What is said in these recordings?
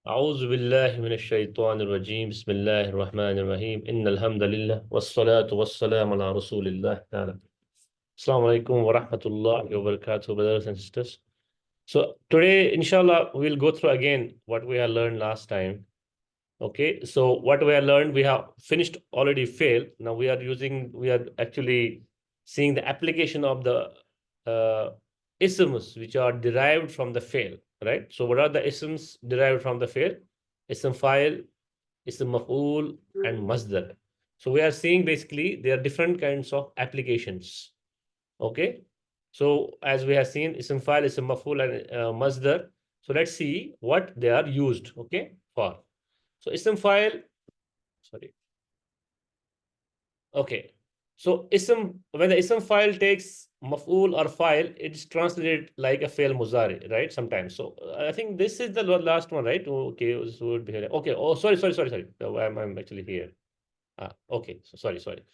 أعوذ بالله من الشيطان الرجيم بسم الله الرحمن الرحيم إن الحمد لله والصلاة والسلام على رسول الله تعالى. Assalamu alaikum wa rahmatullahi wa barakatuh, brothers and sisters. So today, inshallah, we'll go through again what we have learned last time. Okay, so what we have learned, we have finished already fail. Now we are actually seeing the application of the isms which are derived from the fail, right? So what are the isms derived from the fail? Ism file, ism maf'ul, and masdar. So we are seeing basically there are different kinds of applications. Okay, so as we have seen, ism file, ism maf'ul, and masdar. So let's see what they are used. Okay, for. So ism file, sorry. Okay. So ism, when the ism file takes maf'ul or file, it's translated like a fail muzari, right? Sometimes. So I think this is the last one, right? Okay, so would be here. Okay. Oh, sorry. So I'm actually here. Okay. So sorry.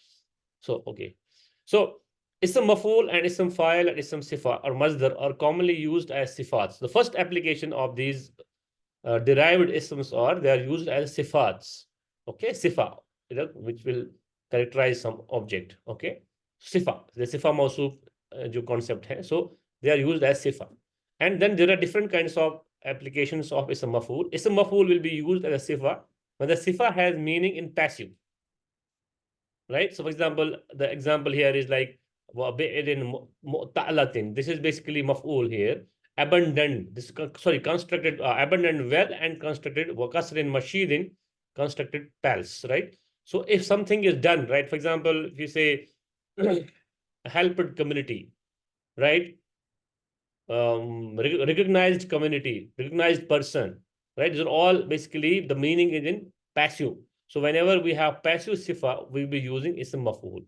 So okay. So ism maf'ul and ism file and ism sifa or masdar are commonly used as sifats. The first application of these derived isms are they are used as sifats. Okay, sifa, which will characterize some object. Okay, sifa, the sifa mausuf जो concept है. So they are used as sifa. And then there are different kinds of applications of ism maf'ul. Ism maf'ul will be used as a sifa when the sifa has meaning in passive. Right? So for example, the example here is like mu'ta'latin. This is basically maf'ul here. Abundant. This sorry, constructed abundant well and constructed wakasrin mashidin, constructed pals, right? So if something is done, right? For example, if you say helped community, right? Recognized community, recognized person, right? These are all basically the meaning is in passive. So whenever we have passive sifa, we'll be using ism maf'ul.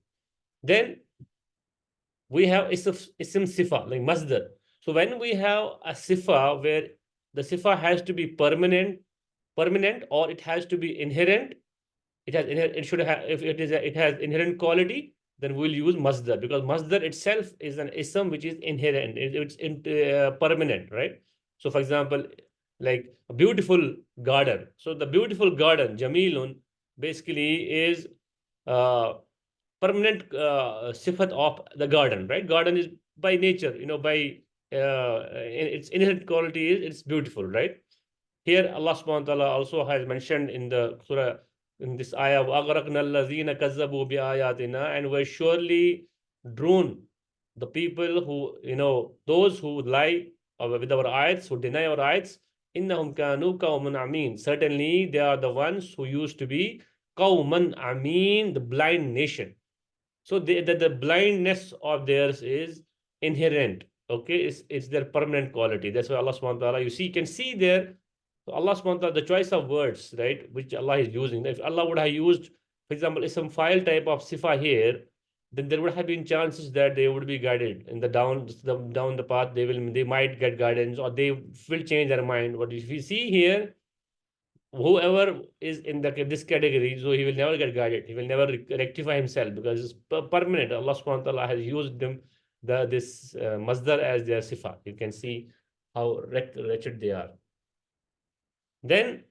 Then we have ism sifa, like masdar. So when we have a sifa where the sifa has to be permanent, or it has to be inherent, it should have if it has inherent quality, then we'll use masdar because masdar itself is an ism which is inherent, it's permanent, right? So for example, like a beautiful garden. So the beautiful garden, jamilun, basically is uh, permanent sifat of the garden, right? Garden is by nature, by its inherent quality is it's beautiful, right? Here, Allah subhanahu wa ta'ala also has mentioned in the surah, in this ayah, وَأَغْرَقْنَا الَّذِينَ كَذَّبُوا بِآيَاتِنَا, and we surely drown the people who, those who lie with our ayats, who deny our ayats. إِنَّهُمْ كَانُوا قَوْمًا عَمِينَ. Certainly, they are the ones who used to be قَوْمًا عَمِينَ, the blind nation. So the blindness of theirs is inherent. Okay, it's their permanent quality. That's why Allah subhanahu wa ta'ala, you can see there, so Allah subhanahu wa ta'ala, the choice of words, right, which Allah is using. If Allah would have used, for example, some file type of sifa here, then there would have been chances that they would be guided in the down the path. They might get guidance or they will change their mind. But if you see here, whoever is in this category, so he will never get guided. He will never rectify himself because it's permanent. Allah subhanahu wa ta'ala has used them this masdar as their sifa. You can see how wretched they are. Then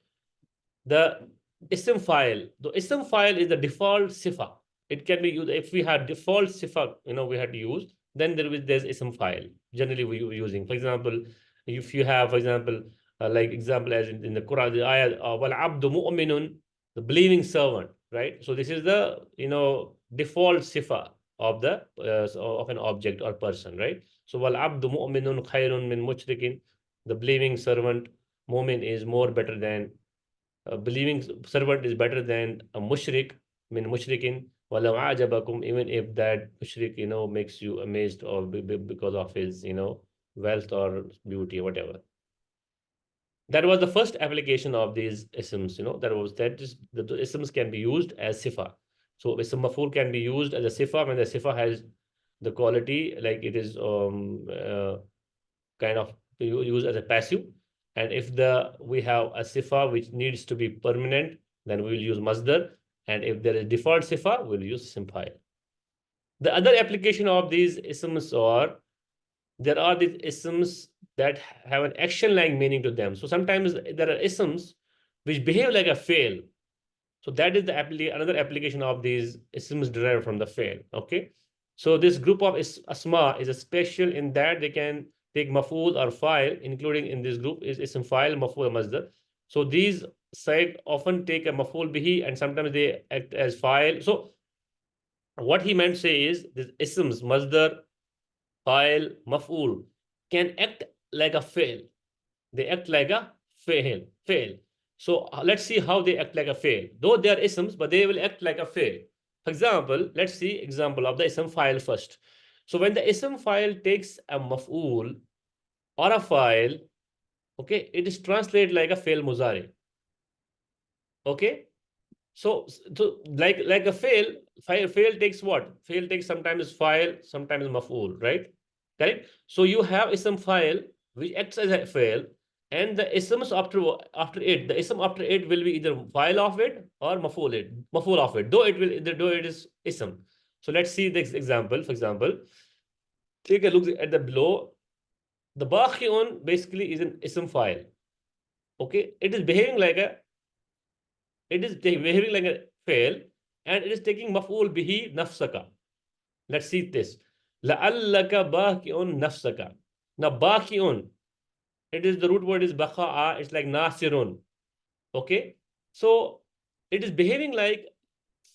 the ism file. The ism file is the default sifa. It can be used if we had default sifa, we had used, then there's ism file. Generally we using. For example, if you have, for example, like example as in the Quran, the ayah, wal abdu mu'minun, the believing servant, right? So this is the default sifa of the of an object or person, right? So wal abdu mu'minun khayrun min mushrikin, the believing servant, mu'min is more better than a believing servant is better than a mushrik, min mushrikin, walau ajabakum, even if that mushrik, makes you amazed or because of his, wealth or beauty or whatever. That was the first application of these isms, the isms can be used as sifa. So ism maf'ul can be used as a sifa when the sifa has the quality like it is kind of used as a passive. And if we have a sifa which needs to be permanent, then we will use masdar. And if there is default sifa, we'll use simfile. The other application of these isms are there are these isms that have an action-like meaning to them. So sometimes there are isms which behave like a fail. So that is the another application of these isms derived from the fail. Okay. So this group of asma is a special in that they can take maf'ul or file, including in this group is ism file, maf'ul, masdar. So these side often take a maf'ul bihi and sometimes they act as file. So what he meant to say is this isms, masdar, file, maf'ul can act like a fail. They act like a fail. So let's see how they act like a fail. Though they are isms, but they will act like a fail. For example, let's see example of the ism file first. So when the ism file takes a maf'ul or a file, okay, it is translated like a fail muzari. Okay. So like a fail takes what? Fail takes sometimes file, sometimes maf'ul, right? Correct? So you have ism file which acts as a fail, and the isms after it, the ism after it will be either file of it or maf'ul of it, though it is ism. So let's see this example. For example, take a look at the below. The baqi'un basically is an ism file. Okay, it is behaving like a fail, and it is taking maf'ul bihi nafsaka. Let's see this. لَعَلَّكَ بَاكِئٌ nafsaka. Now, baqi'un, it is the root word is baqa'a, it's like nasirun. Okay? So, it is behaving like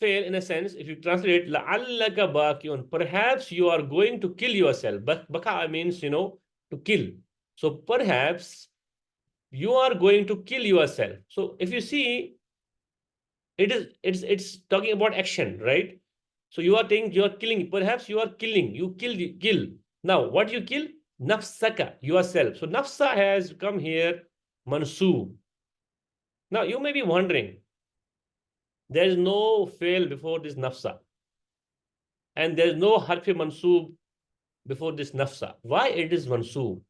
fail in a sense. If you translate لَعَلَّكَ بَاكِئٌ, perhaps you are going to kill yourself. But baqa'a means, to kill. So, perhaps you are going to kill yourself. So, if you see, it's talking about action, right? So you are saying you are killing, perhaps you are killing, you kill. Now what you kill? Nafsaka, yourself. So nafsa has come here mansoob. Now you may be wondering, there is no fail before this nafsa, and there is no harfi mansoob before this nafsa. Why it is mansoob?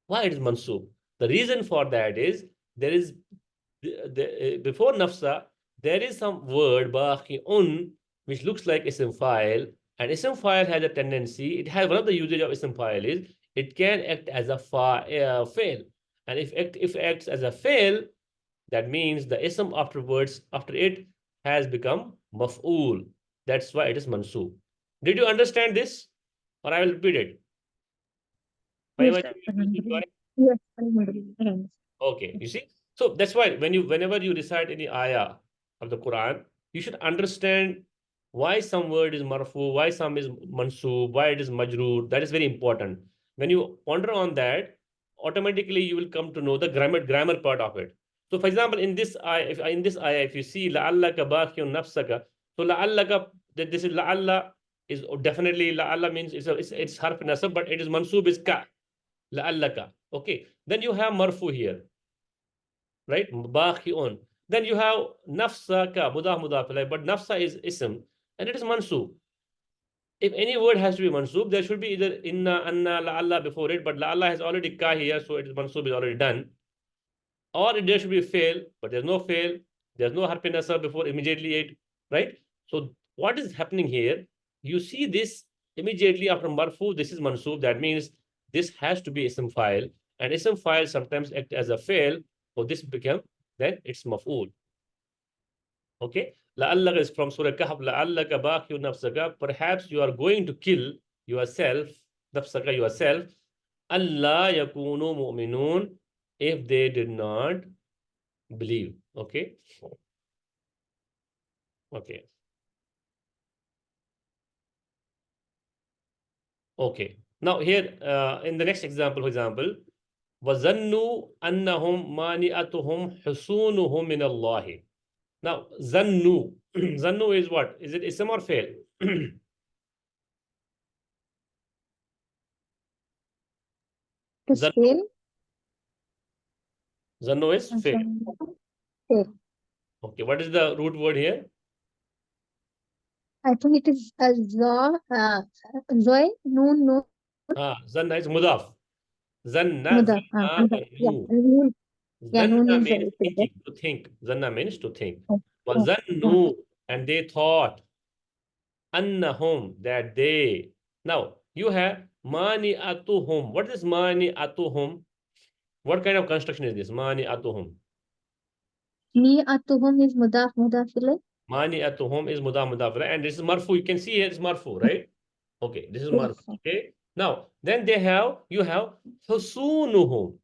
Why it is mansoob? The reason for that is there is before nafsa, there is some word baqi'un which looks like ism file, and ism file has a tendency, it has one of the usage of ism file is it can act as a fail, and if it acts as a fail, that means the ism after it has become maf'ul. That's why it is mansoob. Did you understand this, or I will repeat it? Yes, Alhamdulillah. Yes, Alhamdulillah. Okay, you see? So that's why whenever you recite any ayah of the Quran, you should understand why some word is marfu, why some is mansoob, why it is majroor. That is very important. When you ponder on that, automatically you will come to know the grammar part of it. So, for example, in this ayah, if you see la'allaka baqiyun nafsaka, so la'allaka, this is la'alla is definitely la'alla means it's harf nasab, but it is mansoob is ka la'allaka. Okay, then you have marfu here, right? Baqi'un. Then you have nafsaka, mudaf ilayh, but nafsa is ism and it is mansub. If any word has to be mansub, there should be either inna, anna, la'alla before it, but la'alla has already ka here, so it is mansub is already done. Or there should be fail, but there's no fail. There's no harfi nasab before immediately it, right? So what is happening here? You see this immediately after marfu, this is mansub. That means this has to be ism file, and ism file sometimes act as a fail. So this become then it's maf'ul. Okay. لَعَلَّكَ is from Surah Kahf. لَعَلَّكَ بَاخِعٌ نَفْسَكَ. Perhaps you are going to kill yourself, nafsaka, yourself. Allah yakunu mu'minun, if they did not believe. Okay. Okay. Okay. Now here in the next example, for example, وَظَنُّوا أَنَّهُمْ مَانِئَتُهُمْ حُصُونُهُمْ مِنَ اللَّهِ. Now, zannu. Zannu is what? Is it ism or fail? To Zannu. fail. Zannu is fail. Fail. Okay, what is the root word here? I think it is a zoy, noon, Zanna is mudaf. Zanna, mudaf. zanna, Yeah, zannu. noon. Yeah, noon Zanna is means repeated. thinking, to think. Zanna means to think. Oh, oh, yeah. Zannu, and they thought, annahum, that they. Now, you have Mani atuhum. What is mani atuhum? What kind of construction is this? Mani atuhum. Me atuhum is mudaf ilay. Mani atuhum is mudaf, and this is marfu. You can see here it's marfu, right? Okay, this is marfu. Yes, sir. Okay. Now, then you have husunuhum.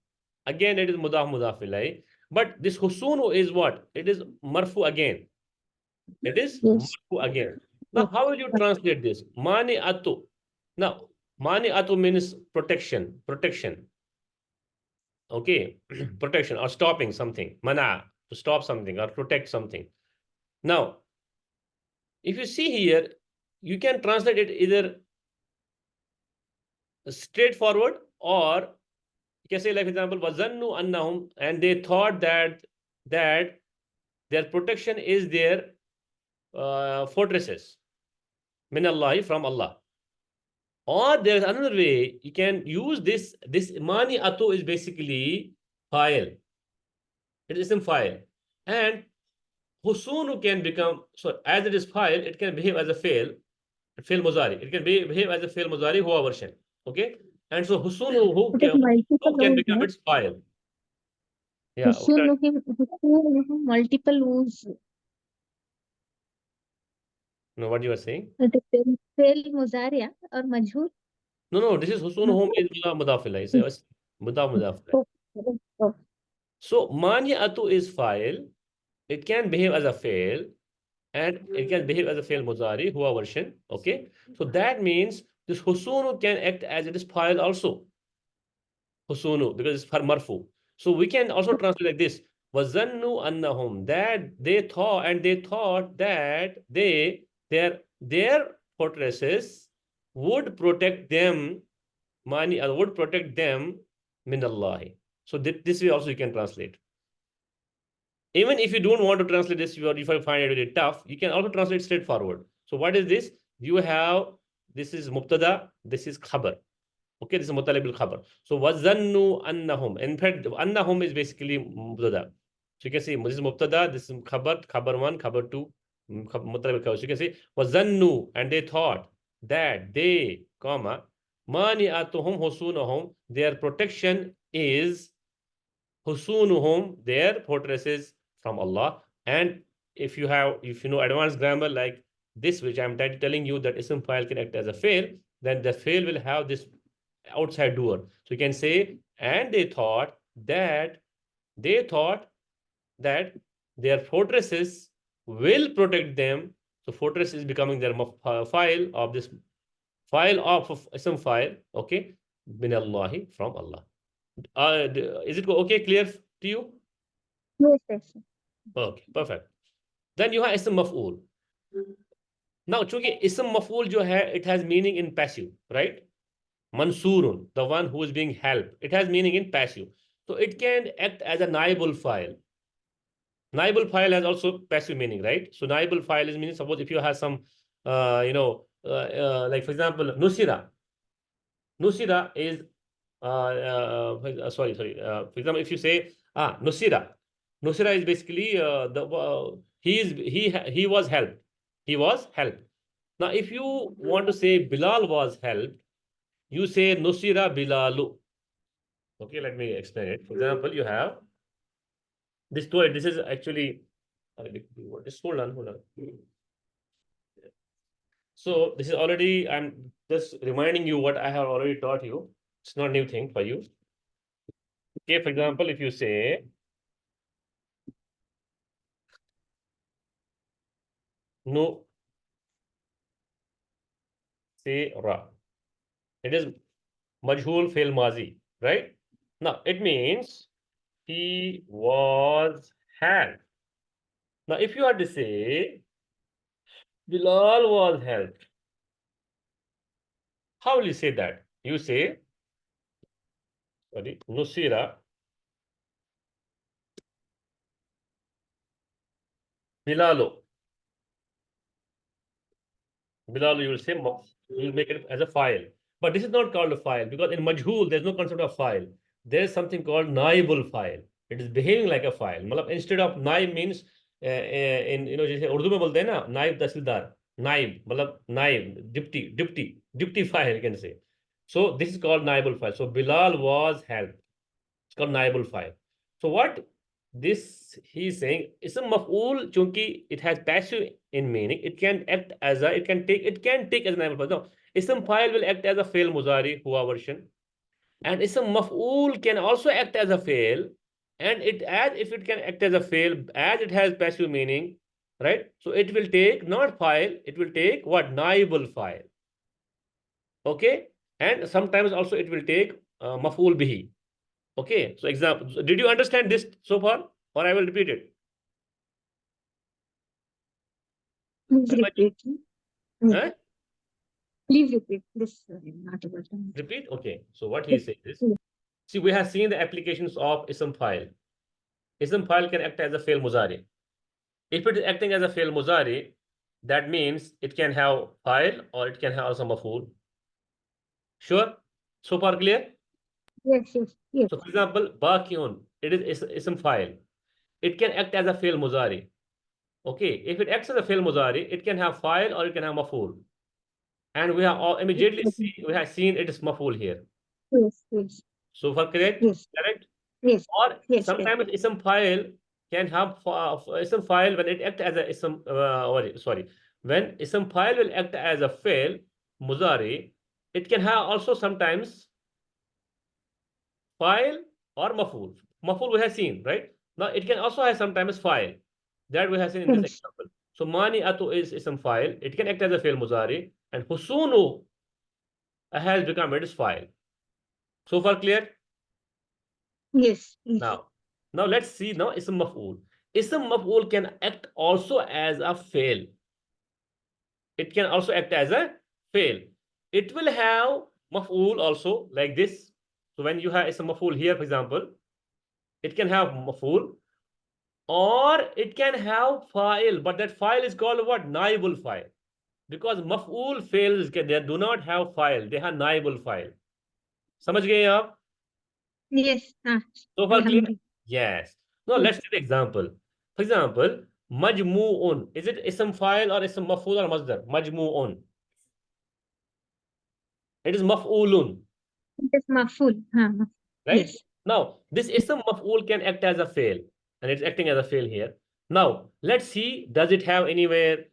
Again, it is mudaf, but this husunu is what? It is marfu again. It is Yes, marfu again. Now, yes, how will you translate this? Mani atu. Now, mani atu means protection, protection. Okay, protection or stopping something. Mana, to stop something or protect something. Now, if you see here, you can translate it either straightforward, or you can say, like, for example, wazannu annahum, and they thought that their protection is their fortresses min Allah, from Allah. Or there's another way you can use this. This mani atu is basically file. It is in file, and husunu can become, so as it is file, it can behave as a fail muzari. It can behave as a fail muzari huwa version. Okay, and so husunu it is multiple who can use, become no? its file. Yeah. Husunuhum multiple use. No, what you are saying? It is fail muzaria or majhul. No, this is husunu home is mudafila. It's mudafila. Oh, oh, oh. So mani atu is file. It can behave as a fail, and it can behave as a fail muzari huwa version. Okay, so that means this husunu can act as it is file also. Husunu, because it's for marfu. So we can also translate like this: wazannu annahum, that they thought that their fortresses would protect them, mani would protect them min Allah. So this way also you can translate. Even if you don't want to translate this, if you find it very tough, you can also translate straightforward. So what is this? You have, this is mubtada, this is khabar. Okay, this is mutalib bil khabar. So wazannu annahum. In fact, annahum is basically mubtada. So you can see this is mubtada, this is khabar one, khabar two, mutalib bil khabar. So you can say wazannu, and they thought that they, comma, mani'atuhum husunahum, their protection is husunuhum, their fortresses from Allah. And if you know advanced grammar like this, which I'm telling you that ism file can act as a fail, then the fail will have this outside doer. So you can say, and they thought that their fortresses will protect them. So fortress is becoming their file of this file of ism file. Okay, bin Allahi, from Allah. Is it okay, clear to you? Yes, yes. Okay, perfect. Then you have ism maf'ul. Now, चूंकि ism maf'ul जो है, it has meaning in passive, right? Mansurun, the one who is being helped, it has meaning in passive. So it can act as a naibul file. Naibul file has also passive meaning, right? So naibul file is meaning, suppose if you have some, like for example, nusira. Nusira is, sorry. For example, if you say, nusira. Nusira is basically he was helped. He was helped. Now, if you want to say Bilal was helped, you say nusira Bilalu. Okay, let me explain it. For example, you have this story. This is actually, just hold on. So this is already, I'm just reminding you what I have already taught you. It's not a new thing for you. Okay, for example, if you say no, say ra, it is majhul fail mazi, right? Now it means he was helped. Now, if you are to say Bilal was helped, how will you say that? You say, sorry, Nusira Bilalo. Bilal, you will say, you will make it as a file. But this is not called a file, because in Majhul, there's no concept of file. There is something called naibul file. It is behaving like a file. मतलब instead of naib means, in जैसे उर्दू में बोलते हैं ना, नाइब तहसीलदार, नाइब मतलब नाइब, deputy file, you can say. So this is called naibul file. So Bilal was helped. It's called naibul file. So what this he's saying ism maf'ul, chunki it has passive in meaning, it can act as a, it can take as a naibul file. No, ism file will act as a fail muzari huwa version, and ism maf'ul can also act as a fail, and it as if it can act as a fail as it has passive meaning, right? So it will take not file, it will take what, naibul file. Okay, and sometimes also it will take maf'ul bihi. Okay, so example, did you understand this so far, or I will repeat it? Please repeat. Yeah. Huh? Please repeat this. Not able to. Repeat. Okay, so what he Yes. says is, Yes. see, we have seen the applications of ism file. Ism file can act as a fail muzari. If it is acting as a fail muzari, that means it can have file or it can have also maf'ul. Sure, so far clear? Yes. Yes. Yes. So for example, baqiun, it is ism file. It can act as a fail muzari. Okay, if it acts as a fail muzari, it can have file or it can have maf'ul. And we have all immediately see, we have seen it is maf'ul here. Yes. Yes. So for correct, Yes. correct. Yes. Or Yes. sometimes ism file can have ism file when it act as a ism sorry, when ism file will act as a fail muzari, it can have also sometimes file or maf'ul. Maf'ul we have seen, right? Now it can also have sometimes file that we have seen in this Yes. example. So mani atu is ism file. It can act as a fail muzari, and husunu has become its file. So far clear? Yes. Yes. Now let's see now ism maf'ul. Ism maf'ul can act also as a fail. It can also act as a fail. It will have maf'ul also like this. So when you have ism maf'ul here, for example, it can have maf'ul or it can have file, but that file is called what? Naibul file. Because maf'ul fails, they do not have file, they have naibul file. समझ गए आप? Yes. So far clear? Alhamdulillah. Yes. Now Yes. let's take an example. For example, majmu'un. Is it ism file or ism maf'ul or masdar? Majmu'un. It is maf'ulun, It is maful. right? Yes. Now, this ism maf'ul can act as a fail, and it's acting as a fail here. Now, let's see, does it have anywhere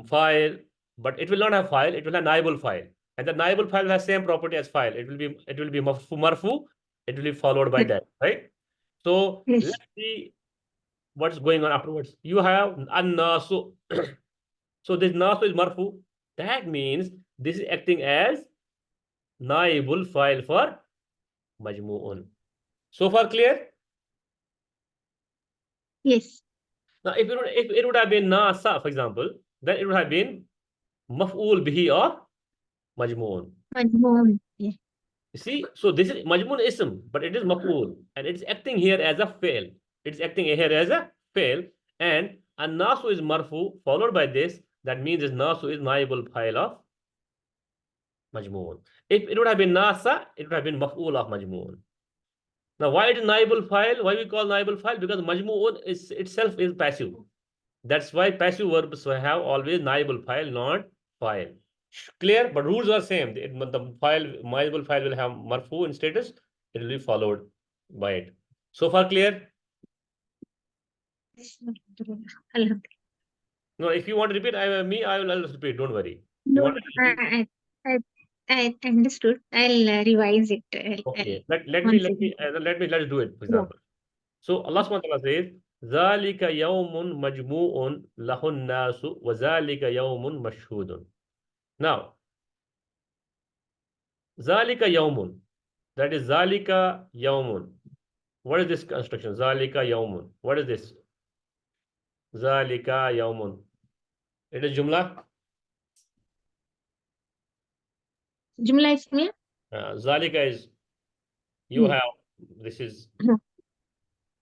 file? But it will not have file, it will have naibul file. And the naibul file has same property as file. It will be marfu, it will be followed by Yes. that, right? So Yes. let's see what's going on afterwards. You have an-nasu. So this nasu is marfu. That means this is acting as naibul file for majmu'un. So far clear? Yes. Now if it would have been nasa, for example, then it would have been maf'ul bihi or majmu'un. Majmoon. Yes. You see, so this is majmun ism, but it is maf'ul, and it's acting here as a fail. It's acting here as a fail, and nasu is marfu followed by this. That means this nasu is naibul file of majmun. If it would have been nasa, it would have been maf'ul of majmun. Now, why it is naibul file? Why we call naibul file? Because majmun is itself is passive. That's why passive verbs have always naibul file, not file. Clear? But rules are same. The file, naibul file will have marfu in status. It will be followed by it. So far clear? Yes. Alhamdulillah. No, if you want to repeat, I will repeat. Don't worry. You No, want to repeat? I understood. I'll revise it. Okay. Let me Once let again. me let's do it. For Yeah. example. So Allah subhanahu wa ta'ala says, ذَلِكَ يَوْمٌ مَجْمُوءٌ لَهُ النَّاسُ وَذَلِكَ يَوْمٌ مَشْهُودٌ. Now, ذَلِكَ يَوْمٌ. That is ذَلِكَ يَوْمٌ. What is this construction? ذَلِكَ يَوْمٌ. What is this? ذَلِكَ يَوْمٌ. It is Jumla. Jumla ismiya? ذَلِكَ is, you Yeah. have, this is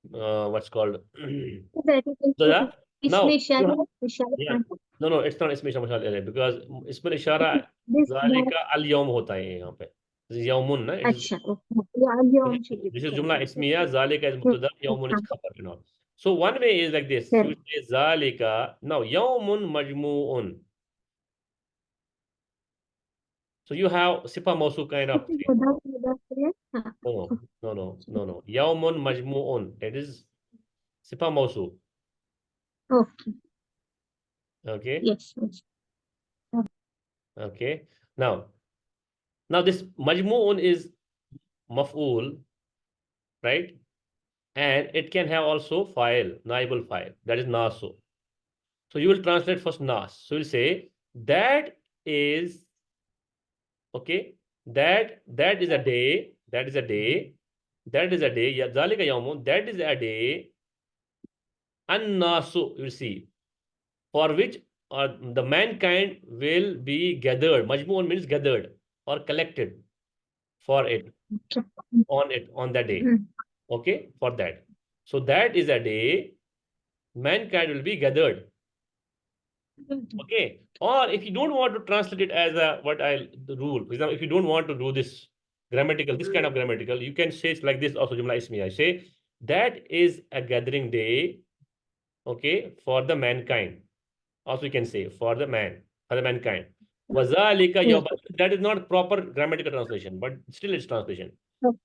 what's called. That is So that, isme now, ishara. Ishara. yeah. No, it's not इसमें शमशाल because इसमें इशारा This ज़ालिका अल यौम होता है यहाँ पे यौमुन ना it is acha. Okay. Yeah, yawm should be this is correct. jumla ismiya ज़ालिका is Yes. mubtada yaumun is khabar and all. So one way is like this, you Correct. say ज़ालिका, now yaumun majmu'un. So you have sifa mausu kind of thing. Mudaf ilayh. No. Yawmun majmu'un. It is sifa mausu. Okay. Okay. Yes. Yes. Okay. Now this majmu'un is maf'ul, right? And it can have also file, naibul file. That is nasu. So you will translate first nas. So you'll say that is okay. That is a day. That is a day. That is a day. Ya zalika yawmun. That is a day. An-nasu. You see for which the mankind will be gathered. Majmu'un means gathered or collected for it Okay. on that day. Mm. Okay, for that. So that is a day mankind will be gathered. Okay. Or if you don't want to translate it as a what I the rule, for example, if you don't want to do this grammatical, this kind of grammatical, you can say it like this also jumla ismiya. Say that is a gathering day, okay, for the mankind. Also you can say for the mankind. Wazalika Yes. yawm. That is not proper grammatical translation, but still it's translation. Okay.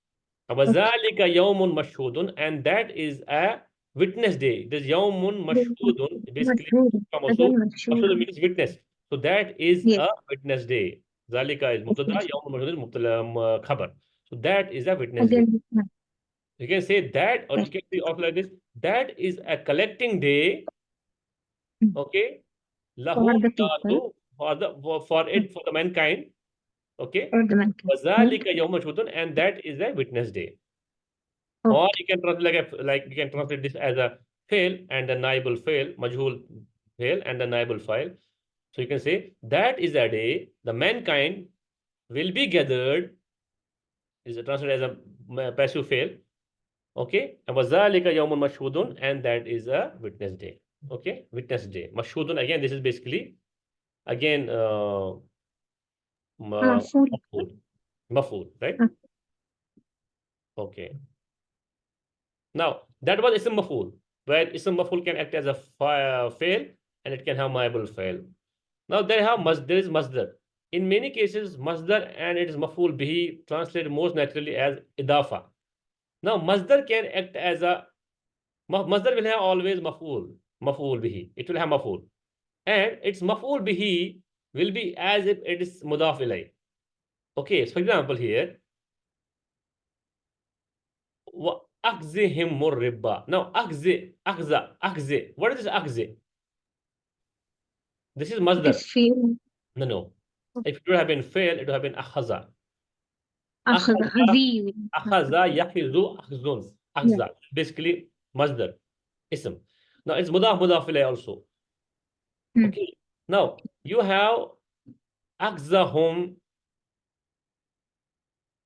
Wazalika yawmun mashhudun, and that is a witness day. This yawmun mashhudun basically Mashhoor. also Again, mashhoor. mashhud means witness. So that is Yes. a witness day. Zalika is mubtada, Yes. yawmun mashhud is mubtada khabar. So that is a witness day. Again, You can say that, or yes. you can say also like this. That is a collecting day. Okay, For lahu the people nasu for the mankind. Okay, or the mankind. wazalika yawmun mashhudun, and that is a witness day. Or Okay. you can translate like you can translate this as a fail and the naibul fail, majhul fail and the naibul file. So you can say that is a day the mankind will be gathered is translated as a passive fail. Okay, and wazalika yawmun mashhudun, and that is a witness day. Okay, witness day. Mashhudun again. This is basically again Full. maf'ul, maf'ul, right? Uh, Okay. Now that was ism maf'ul, where ism maf'ul can act as a fail and it can have ma'ibul fail. Now there is masdar. In many cases, masdar and its maf'ul bihi translated most naturally as idafa. Now masdar can act as a masdar will have always maf'ul bihi. It will have maf'ul, and its maf'ul bihi will be as if it is mudaf ilay. Okay, so for example here, wa akzihim murriba. Now akzi. What is this akzi? This is It is masdar. feel. No. If it would have been fail, it would have been akhaza. أخذ Akhaza, أذي. akhaza, yahizu, akhzun. Yeah. Akhza. Basically, masdar, ism. Now, it's mudaf ilayh also. Mm. Okay. Now, you have akhzahum.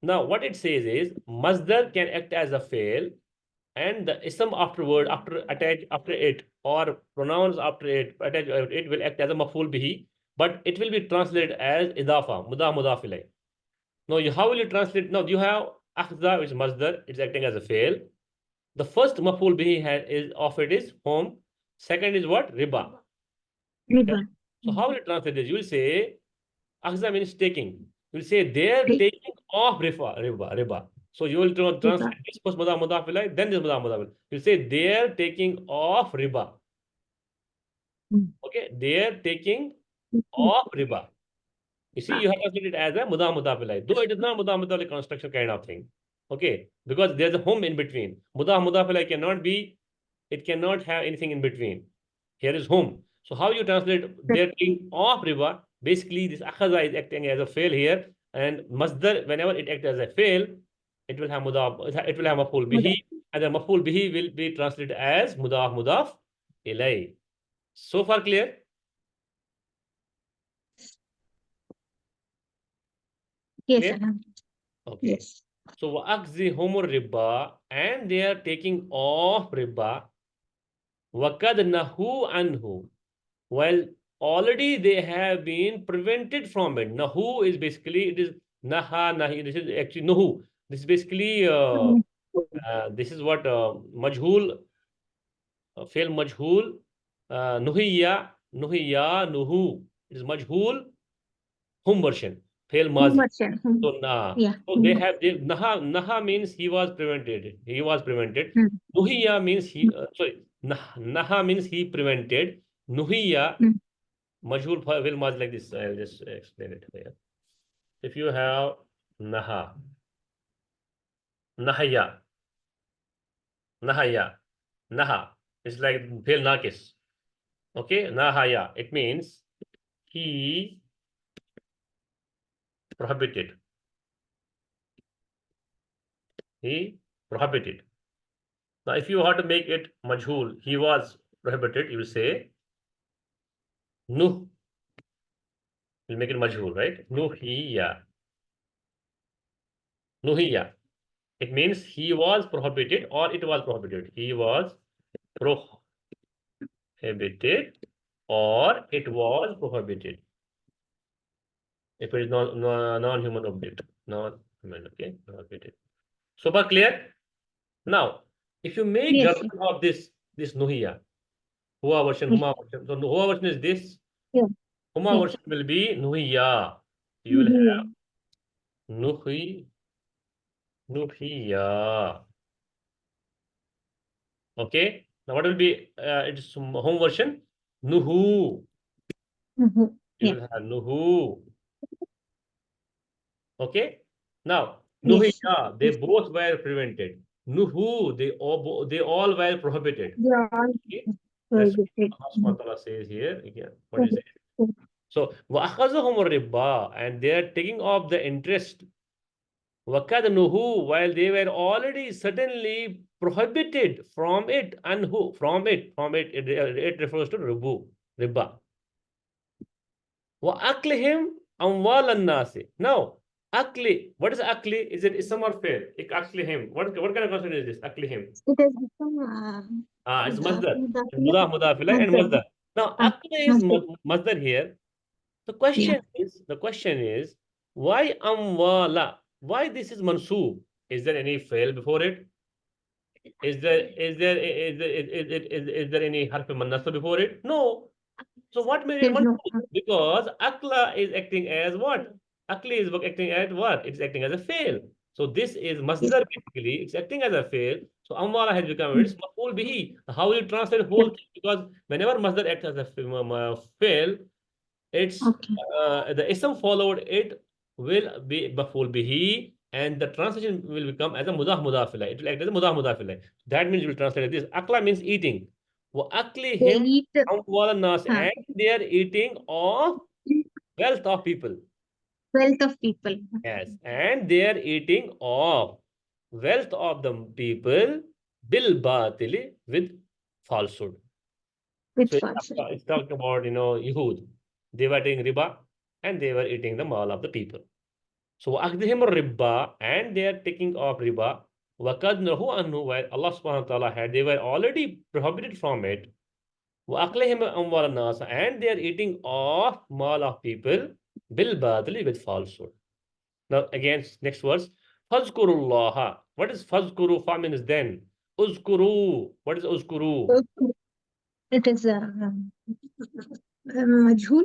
Now, what it says is, masdar can act as a fail, and the ism afterward, after it, or pronouns after it, attach it will act as a maf'ul bihi, but it will be translated as idafa, mudaf ilayh. Now, how will you translate? Now, you have akhza, which is masdar, it's acting as a fail. The first maf'ul bihi is of it is home. Second is what? Riba. Riba. So, how will you translate this? You will say, akhza means taking. You will say, they're Take taking off riba. So, you will riba. translate this first mudaf ilayh, then this mudaf ilayh. You will say, they're taking off riba. Mm. Okay, they're taking Mm. off riba. You see, you have translated it as a mudaf ilayh, though it is not mudaf ilayh construction kind of thing. Okay, because there's a home in between. Mudaf ilayh cannot be, it cannot have anything in between. Here is home. So how you translate their taking off riba? Basically, this akhaza is acting as a fail here, and masdar, whenever it acts as a fail, it will have it will have maf'ul bihi, and the maf'ul bihi will be translated as mudaf ilay. So far clear? Yes, Clear? Alhamdulillah. Okay. Yes. So wa'akzihumur riba, and they are taking off riba, wakad nahu anhu, while already they have been prevented from it. Nahu is basically, it is nahi. This is actually nahu. This is basically, Mm. this is what majhul, fail majhul, nuhiya, nuhu. It is majhul, hum version. Fail Home mazi. version. So na. Yeah. So they have naha means he was prevented. He was prevented. Hmm. Nuhiya means he sorry. Naha means he prevented. Nuhiya Hmm. majhul fail mazi like this. I'll just explain it here. If you have naha, nahaya, nahaya, naha, it's like fail nakis. Okay, nahaya. It means he prohibited. He prohibited. Now, if you want to make it majhul, he was prohibited, you will say nuh. You'll make it majhul, right? Nuhiya. Nuhiya. It means he was prohibited or it was prohibited. He was prohibited or it was prohibited. If it is non-human object. Non-human, okay? Prohibited. So far clear? Now, if you make Yes. garment of this nuhiya, huma version, Yes. huma version. So huma version is this. Yeah. Huma Yes. version will be nuhiya. You will Yeah. have nuhi, nuhiya. Okay. Now what will be its home version? Nuhu. Mhm. You Yeah. will have nuhu. Okay. Now Yes. nuhiya. They Yes. both were prevented. Nuhu. They all were prohibited. They are all Okay. That's prohibited. what Allah SWT says here. Again, what is Mhm. it? So وَأَخَذَهُمُ الرِّبَا, and they are taking off the interest. وَكَدْنُهُ, while they were already certainly prohibited from it. And who? From it refers to riba. وَأَكْلِهِمْ أَمْوَالَ النَّاسِ. Now, akli, what is akli? Is it ism or fail? Aklihim. What kind of consonant is this? Aklihim. It has become It's the masdar. Mudafiyah. Mudafila and Masdar. masdar. Now, Ah, akli is Masdar. masdar here. Yeah. The question is, why amwala? Why this is mansoob? Is there any fail before it? Is there any harf manasa before it? No. So what made it There is no. mansoob? Because akla is acting as what? Akli is acting as what? It's acting as a fail. So this is Yes. masdar basically. It's acting as a fail. So amwala has become its Mm. maf'ul bihi. How will you translate Yeah. whole thing? Because whenever masdar acts as a fail, it's Okay. the ism followed it will be maf'ul bihi, and the translation will become as a mudafila. It will act as a mudafila. That means you will translate this. Akla means eating. Wa They aklihim eat. amwal nas, Uh, and they are eating of wealth of people. wealth of people Yes, and they are eating of wealth of the people bil batili, with falsehood. with So falsehood. it's talking about, Yehud. They were taking riba and they were eating the mal of the people. So akdihim riba, and they are taking off riba. Wakad nahu anhu, while Allah subhanahu wa ta'ala had, they were already prohibited from it. Wa aklihim amwal nas, and they are eating off mal of people bil badli, with falsehood. Now again, next verse. Fazkurullaha. What is fazkuru? Fa means then. Uzkuru. What is uzkuru? Okay. It is majhul.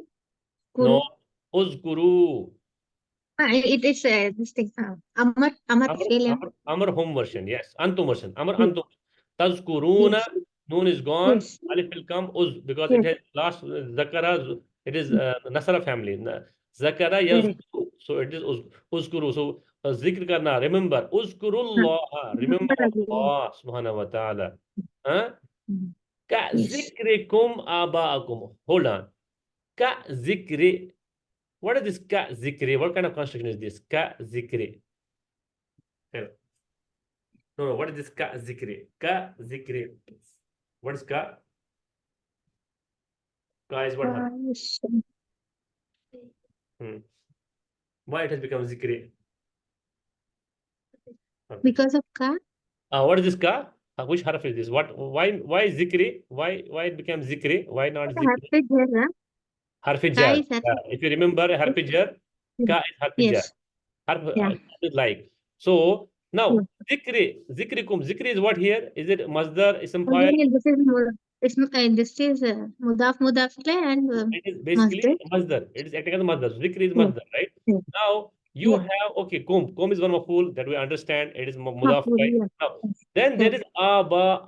No. Kuru. Uzkuru. It is this thing. Amar fail. Amr home version, yes. Antum version. Amr Yes. antum. Tazkuruna, Yes. noon is gone. Yes. Alif will come uz, because it Yes. has last zakara. It is Nasara family. Zakara Correct. yazkuru. So it is uzkuru. So zikr karna. Remember. Huh. Uzkurullah. Remember Remember again. Allah subhanahu wa ta'ala. Huh? Mm. Ka Yes. zikrikum aba'akum. Hold on. Ka zikri. What is this ka zikri? What kind of construction is this? Ka zikri. Hello. No, what is this ka zikri? Ka zikri. What is ka? Ka is what? Yes. Hmm. Why it has become zikri? Okay. Because of ka. What is this ka? Which harf is this? Why zikri? Why it became zikri? Why not zikri? Harfe jar. Harfi Ka jar. is harfe. If you remember harfi jar, ka is harfi jar. Yes. Harf Yeah. is like. So Yeah. now zikri, zikrikum. Zikri is what here? Is it masdar, ism fa'il? Again, this is more. This is mudaf mudafile and It is basically masdar. masdar. It is acting as a masdar. So zikr is Yes, masdar, right? yes, Now you yes. have, okay, kum. Kum is one maf'ul that we understand. It is mudaf, Maf'ul, right? yes, Now, yes, then there yes. is aba.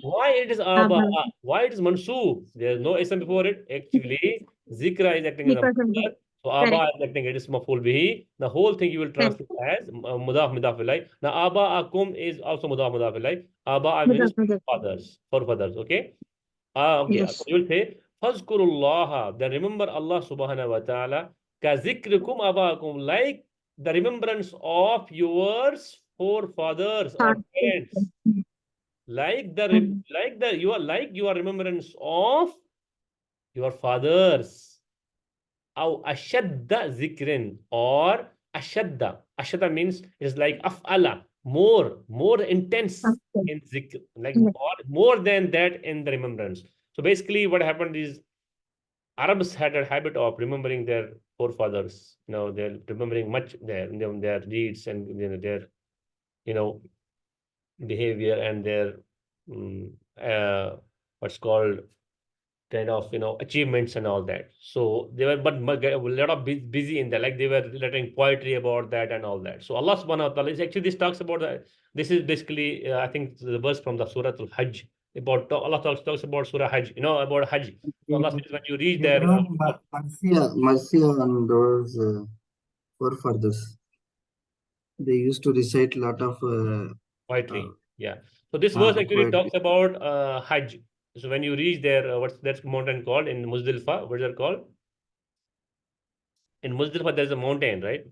Why it is aba? Abha, Why it is mansoob? There is no ism before it. Actually, zikra is acting as a because of the masdar. So aba correct, is acting, it is maf'ul bihi. The whole thing you will correct. translate as mudaf mudaf ilay. Now aba akum is also mudaf mudaf ilay. Aba Mudaf means mudaf. fathers, forefathers. Okay. Ah, okay. So Yes. you will say, Fazkurullah. Then remember Allah subhanahu wa ta'ala. Ka zikrikum abakum. Like the remembrance of yours forefathers or Thought. parents. Like your remembrance of your fathers. Aw ashadda zikrin or ashadda. Ashadda means it's like af'ala, more intense Okay. in zikr, like Yes. more than that in the remembrance. So basically, what happened is Arabs had a habit of remembering their forefathers. They're remembering much their deeds and their you know behavior and their mm, uh, what's called kind of achievements and all that. So they were but a lot of busy in that, like they were writing poetry about that and all that. So Allah subhanahu wa ta'ala is actually, this talks about that. This is basically I think the verse from the Surah Al-Hajj about Allah talks about Surah Hajj, about Hajj. So Allah says when you reach They there, learn mercy on those forefathers. They used to recite a lot of uh, poetry. Yeah. So this verse actually poetry. talks about Hajj. So when you reach there, what's that mountain called in Muzdalifah? What is that called? In Muzdalifah, there's a mountain, right?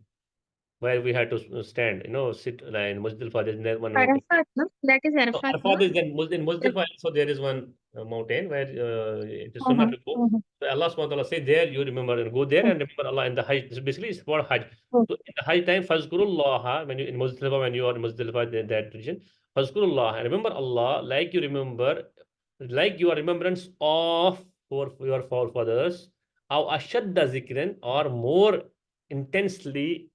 Where we had to stand, sit in Muzdalifah. There's one mountain. Arafat, no? That is So Arafat, no? Arafat is then in That- Muzdalifah. So there is one mountain where it is sunnah Uh-huh, to go. uh-huh. So Allah subhanahu wa ta'ala say there you remember and go there Oh, and remember Allah in the Hajj. This basically is for Hajj. oh, So in the Hajj time, Fazkurullah, when you in Muzdalifah, when you are in Muzdalifah, that region, Fazkurullah, and remember Allah like you remember, like your remembrance of for your forefathers, or ashadda zikran, or more intensely,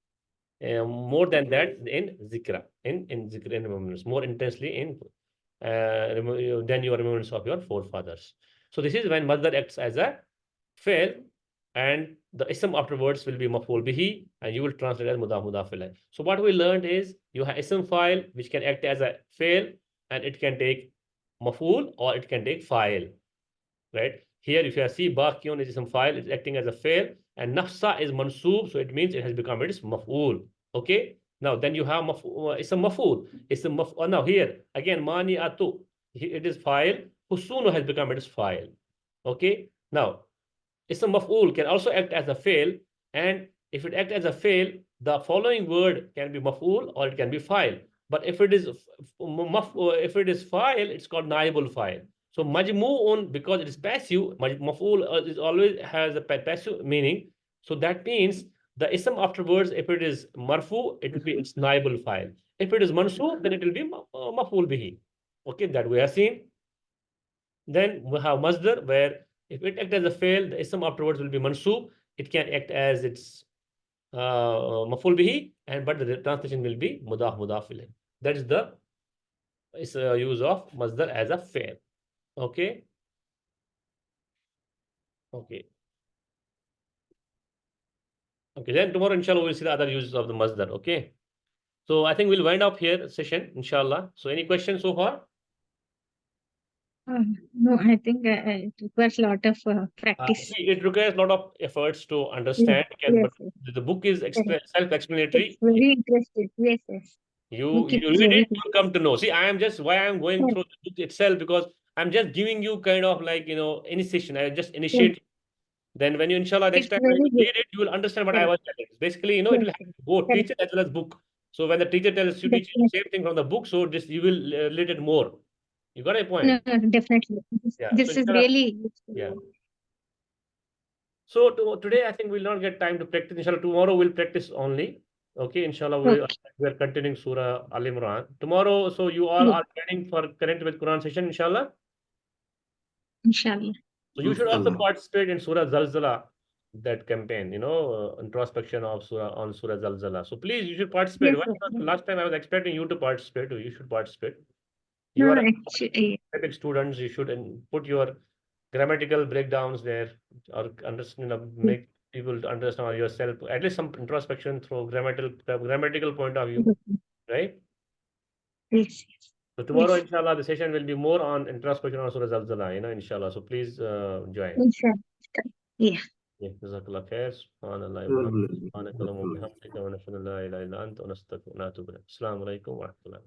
more than that in zikra, in zikra, in remembrance, more intensely in than your remembrance of your forefathers. So this is when mother acts as a fail, and the ism afterwards will be maf'ul bihi, and you will translate as mudaf mudaf ilayh. So what we learned is you have ism file which can act as a fail, and it can take maf'ul or it can take file, right? Here, if you see Baqiyun is some file, it's acting as a fail, and nafsa is mansoob, so it means it has become its maf'ul. Okay. Now, then you have it's a maf'ul. It's a now here again mani atu. It is file. Husunu has become its file. Okay. Now, ism maf'ul can also act as a fail, and if it acts as a fail, the following word can be maf'ul or it can be file. But if it is file, it's called naibul file. So majmu'un, because it is passive, maf'ul is always has a passive meaning. So that means the ism afterwards, if it is marfu, it will be its naibul file. If it is mansub, then it will be maf'ul bihi. Okay, that we have seen. Then we have masdar, where if it acts as a fail, the ism afterwards will be mansub. It can act as its maful bihi, and but the translation will be mudaf ilayh. That is the use of masdar as a fail. Okay. Okay. Okay. Then tomorrow, inshallah, we'll see the other uses of the masdar. Okay. So I think we'll wind up here session, inshallah. So any questions so far? no, I think it requires a lot of practice. See, it requires a lot of efforts to Yes, understand, yes, but yes. the book is Correct. It's self-explanatory. very interesting. Yes, yes. You Book is read very it, good. you come to know. See, I am just why I'm going Yes, through the book itself, because I'm just giving you kind of like initiation. I just yes. initiate. Then when you inshallah next It's time when very you good. read it, you will understand what I Correct. was telling. Basically, it Yes, will yes. have both Correct. teacher as well as book. So when the teacher tells you teach you Definitely. the same thing from the book, so just you will relate it more. You got a No, point? no, definitely. Yeah. So This is inshallah, really useful. yeah. So today I think we'll not get time to practice. Inshallah, tomorrow we'll practice only. Okay, inshallah, Okay. we are continuing Surah Al Imran. Tomorrow, so you all Yes, are planning for current with Quran session, inshallah. inshallah. So you should also Inshallah. participate in Surah Zalzala, that campaign, introspection of Surah on Surah Zalzala. So please, you should participate. Yes, Why yes, not? yes. Last time I was expecting you to participate. You should participate. You No, are actually, Arabic students, you should put your grammatical breakdowns there, or understand, make people understand yourself, at least some introspection through grammatical point of view, right? yes, So tomorrow, yes, inshallah, the session will be more on introspection on Surah Zalzala, inshallah. So please join. inshallah. Yeah. Yeah, Jazakallah khair. Subhanallah, wa God bihamdihi, bless you. subhanaka Allahumma wa bihamdika, wa nashhadu an la ilaha illa anta, wa nastaghfiruka wa natubu ilayk. Assalamu alaikum wa rahmatullah.